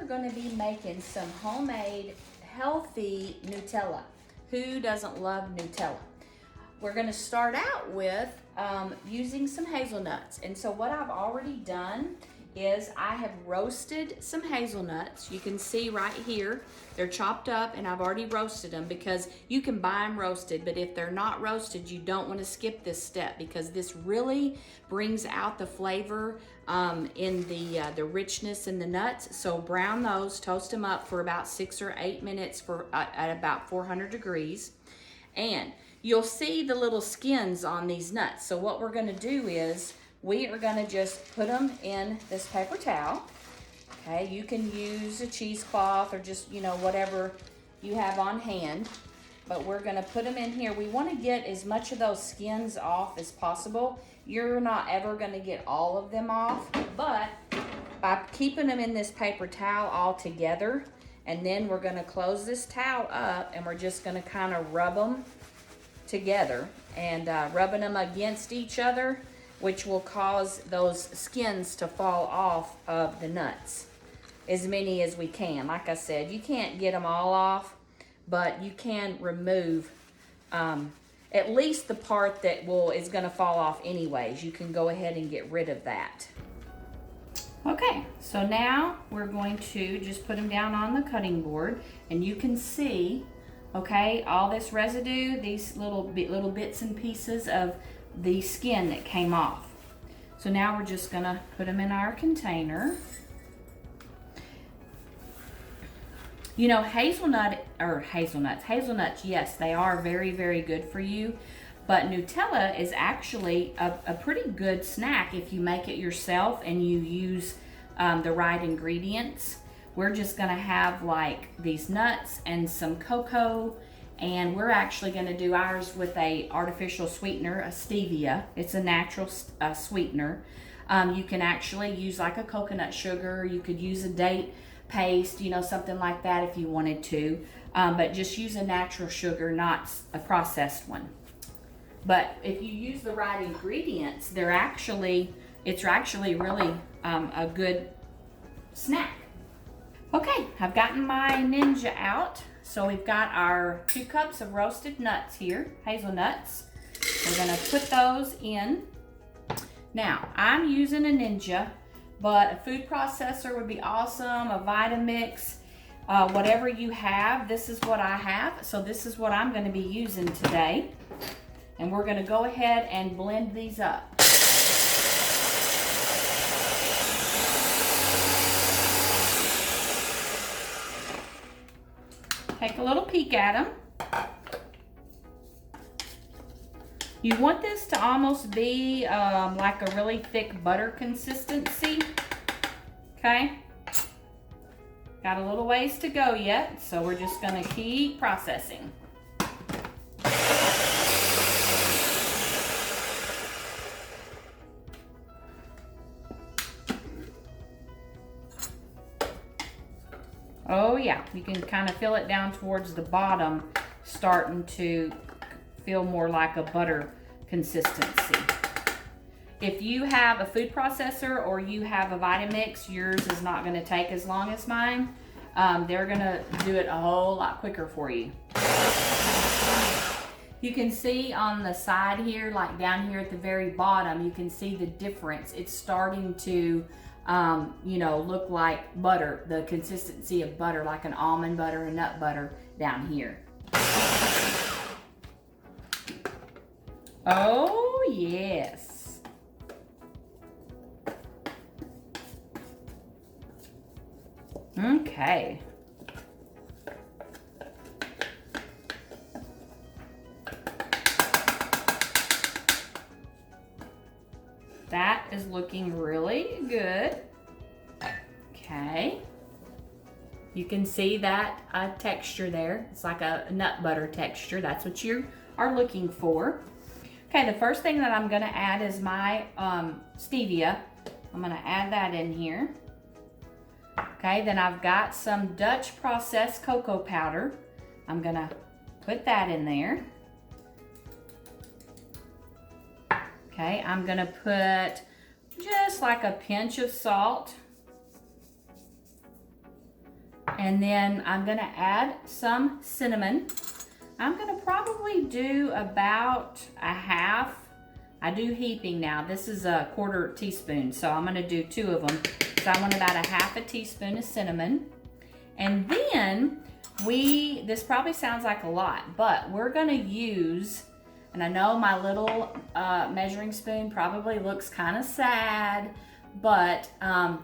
going to be making some homemade healthy Nutella. Who doesn't love Nutella? We're going to start out with using some hazelnuts. And so what I've already done is I have roasted some hazelnuts. You can see right here, they're chopped up and I've already roasted them because you can buy them roasted, but if they're not roasted, you don't want to skip this step because this really brings out the flavor in the richness in the nuts. So brown those, toast them up for about 6 or 8 minutes at about 400 degrees. And you'll see the little skins on these nuts. So what we're gonna do is we are gonna just put them in this paper towel. Okay, you can use a cheesecloth or just, whatever you have on hand. But we're gonna put them in here. We wanna get as much of those skins off as possible. You're not ever gonna get all of them off, but by keeping them in this paper towel all together, and then we're gonna close this towel up and we're just gonna kind of rub them together and rubbing them against each other, which will cause those skins to fall off of the nuts, as many as we can. Like I said, you can't get them all off, but you can remove at least the part that is gonna fall off anyways. You can go ahead and get rid of that. Okay, so now we're going to just put them down on the cutting board, and you can see, okay, all this residue, these little bits and pieces of the skin that came off. So now we're just gonna put them in our container. Hazelnuts, yes, they are very, very good for you. But Nutella is actually a pretty good snack if you make it yourself and you use the right ingredients. We're just gonna have like these nuts and some cocoa, and we're actually gonna do ours with a artificial sweetener, a stevia. It's a natural sweetener. You can actually use like a coconut sugar. You could use a date paste, something like that if you wanted to. But just use a natural sugar, not a processed one. But if you use the right ingredients, it's actually really a good snack. Okay, I've gotten my Ninja out. So we've got our 2 cups of roasted nuts here, hazelnuts. We're gonna put those in. Now, I'm using a Ninja, but a food processor would be awesome, a Vitamix, whatever you have. This is what I have, so this is what I'm gonna be using today. And we're gonna go ahead and blend these up. Take a little peek at them. You want this to almost be like a really thick butter consistency, okay? Got a little ways to go yet, so we're just gonna keep processing. Oh yeah, you can kind of feel it down towards the bottom, starting to feel more like a butter consistency. If you have a food processor or you have a Vitamix, yours is not gonna take as long as mine. They're gonna do it a whole lot quicker for you. You can see on the side here, like down here at the very bottom, you can see the difference. It's starting to look like butter, the consistency of butter, like an almond butter and nut butter down here. Oh, yes. Okay. That is looking really good. Okay. You can see that texture there. It's like a nut butter texture. That's what you are looking for. Okay, the first thing that I'm gonna add is my stevia. I'm gonna add that in here. Okay, then I've got some Dutch processed cocoa powder. I'm gonna put that in there. Okay, I'm gonna put just like a pinch of salt. And then I'm gonna add some cinnamon. I'm gonna probably do about a half. I do heaping now. This is a 1/4 teaspoon, so I'm gonna do 2 of them. So I want about a half a teaspoon of cinnamon. And then this probably sounds like a lot, but we're gonna use, and I know my little measuring spoon probably looks kind of sad, but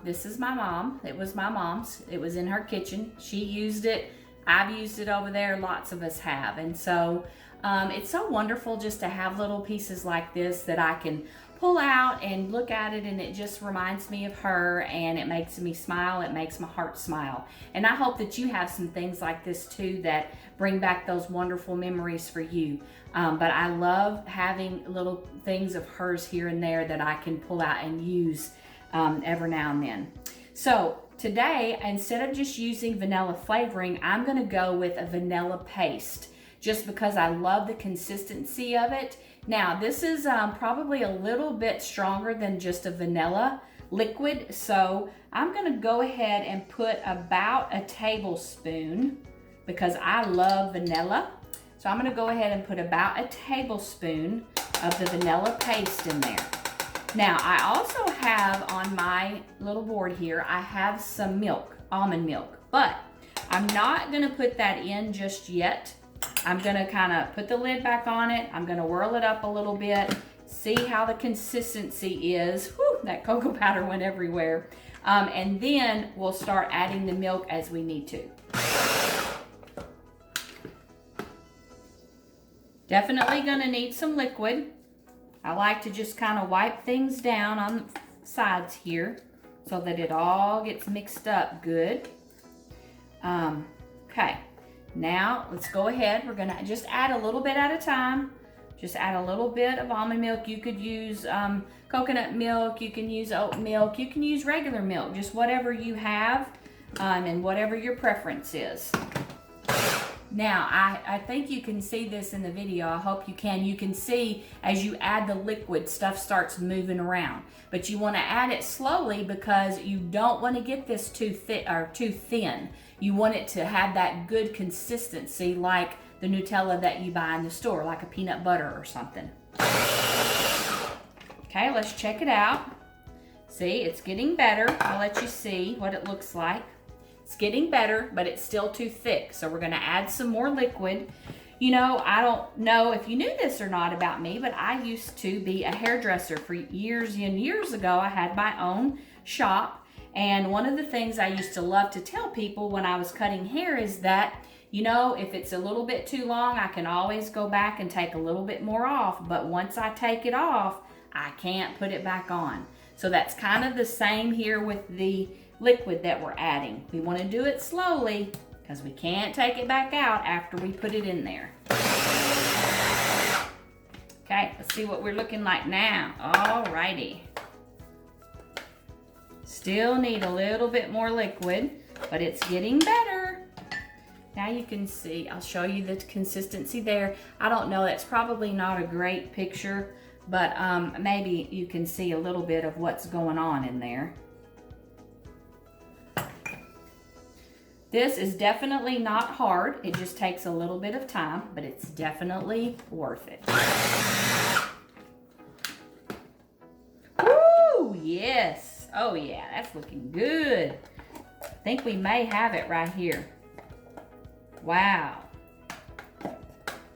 this is my mom. It was my mom's. It was in her kitchen. She used it. I've used it over there. Lots of us have. And so it's so wonderful just to have little pieces like this that I can pull out and look at it, and it just reminds me of her, and it makes me smile. It makes my heart smile. And I hope that you have some things like this too that bring back those wonderful memories for you. But I love having little things of hers here and there that I can pull out and use every now and then. So today, instead of just using vanilla flavoring, I'm gonna go with a vanilla paste just because I love the consistency of it. Now, this is probably a little bit stronger than just a vanilla liquid, so I'm gonna go ahead and put about a tablespoon because I love vanilla. So I'm gonna go ahead and put about a tablespoon of the vanilla paste in there. Now, I also have on my little board here, I have some milk, almond milk, but I'm not gonna put that in just yet. I'm gonna kind of put the lid back on it. I'm gonna whirl it up a little bit, see how the consistency is. Whew, that cocoa powder went everywhere. And then we'll start adding the milk as we need to. Definitely gonna need some liquid. I like to just kind of wipe things down on the sides here so that it all gets mixed up good. Okay, now let's go ahead. We're gonna just add a little bit at a time. Just add a little bit of almond milk. You could use coconut milk, you can use oat milk, you can use regular milk, just whatever you have and whatever your preference is. Now, I think you can see this in the video. I hope you can. You can see as you add the liquid, stuff starts moving around. But you want to add it slowly because you don't want to get this too thick or too thin. You want it to have that good consistency like the Nutella that you buy in the store, like a peanut butter or something. Okay, let's check it out. See, it's getting better. I'll let you see what it looks like. It's getting better, but it's still too thick. So we're gonna add some more liquid. You know, I don't know if you knew this or not about me, but I used to be a hairdresser for years and years ago. I had my own shop. And one of the things I used to love to tell people when I was cutting hair is that, you know, if it's a little bit too long, I can always go back and take a little bit more off. But once I take it off, I can't put it back on. So that's kind of the same here with the liquid that we're adding. We want to do it slowly because we can't take it back out after we put it in there. Okay, let's see what we're looking like now. Alrighty. Still need a little bit more liquid, but it's getting better. Now you can see, I'll show you the consistency there. I don't know, that's probably not a great picture, but maybe you can see a little bit of what's going on in there. This is definitely not hard. It just takes a little bit of time, but it's definitely worth it. Woo, yes. Oh yeah, that's looking good. I think we may have it right here. Wow.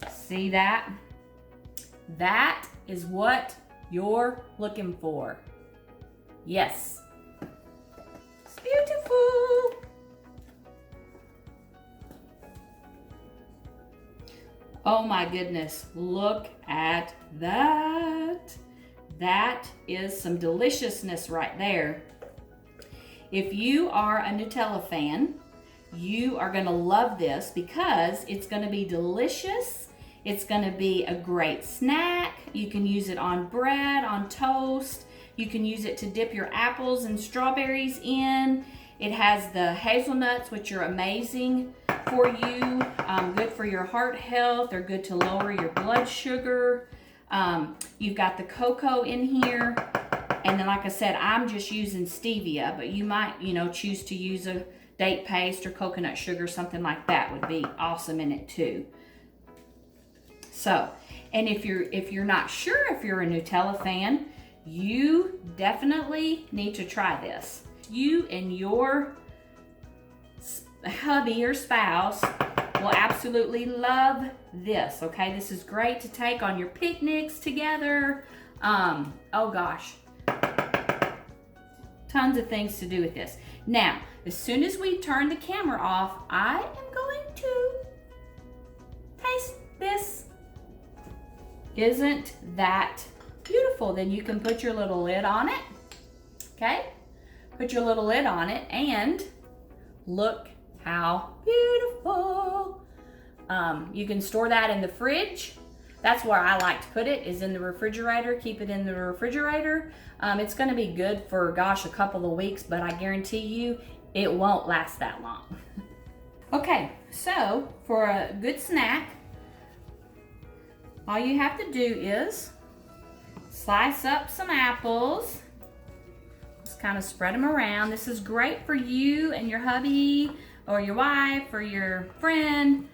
See that? That is what you're looking for. Yes. It's beautiful. Oh my goodness, look at that. That is some deliciousness right there. If you are a Nutella fan, you are gonna love this because it's gonna be delicious. It's gonna be a great snack. You can use it on bread, on toast. You can use it to dip your apples and strawberries in. It has the hazelnuts, which are amazing for you, good for your heart health. They're good to lower your blood sugar. You've got the cocoa in here. And then, like I said, I'm just using stevia, but you might, choose to use a date paste or coconut sugar, something like that would be awesome in it too. So, and if you're not sure if you're a Nutella fan, you definitely need to try this. You and your hubby or spouse will absolutely love this, okay? This is great to take on your picnics together. Oh gosh, tons of things to do with this. Now, as soon as we turn the camera off, I am going to taste this. Isn't that beautiful? Then you can put your little lid on it, okay? Put your little lid on it and look how beautiful. You can store that in the fridge. That's where I like to put it, is in the refrigerator. Keep it in the refrigerator. It's gonna be good for, gosh, a couple of weeks, but I guarantee you it won't last that long. Okay, so for a good snack, all you have to do is slice up some apples. Just kind of spread them around. This is great for you and your hubby or your wife or your friend.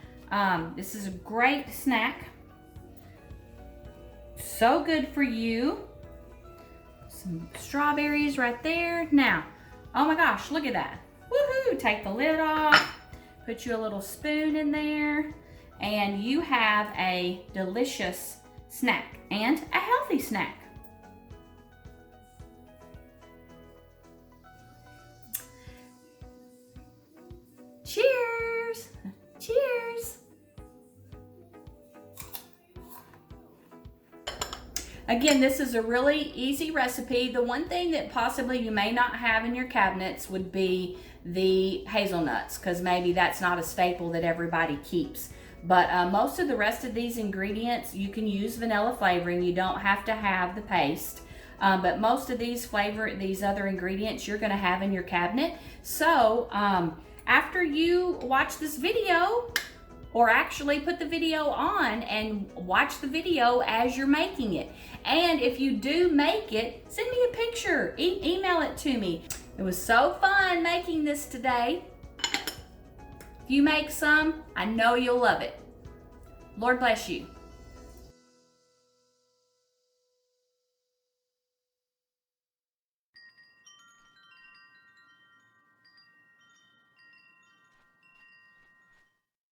This is a great snack. So good for you. Some strawberries right there. Now, oh my gosh, look at that. Woohoo! Take the lid off, put you a little spoon in there, and you have a delicious snack and a healthy snack. Cheers! Cheers! Again, this is a really easy recipe. The one thing that possibly you may not have in your cabinets would be the hazelnuts, because maybe that's not a staple that everybody keeps. But most of the rest of these ingredients, you can use vanilla flavoring. You don't have to have the paste. But most of these other ingredients you're gonna have in your cabinet. So after you watch this video, or actually put the video on and watch the video as you're making it. And if you do make it, send me a picture, email it to me. It was so fun making this today. If you make some, I know you'll love it. Lord bless you.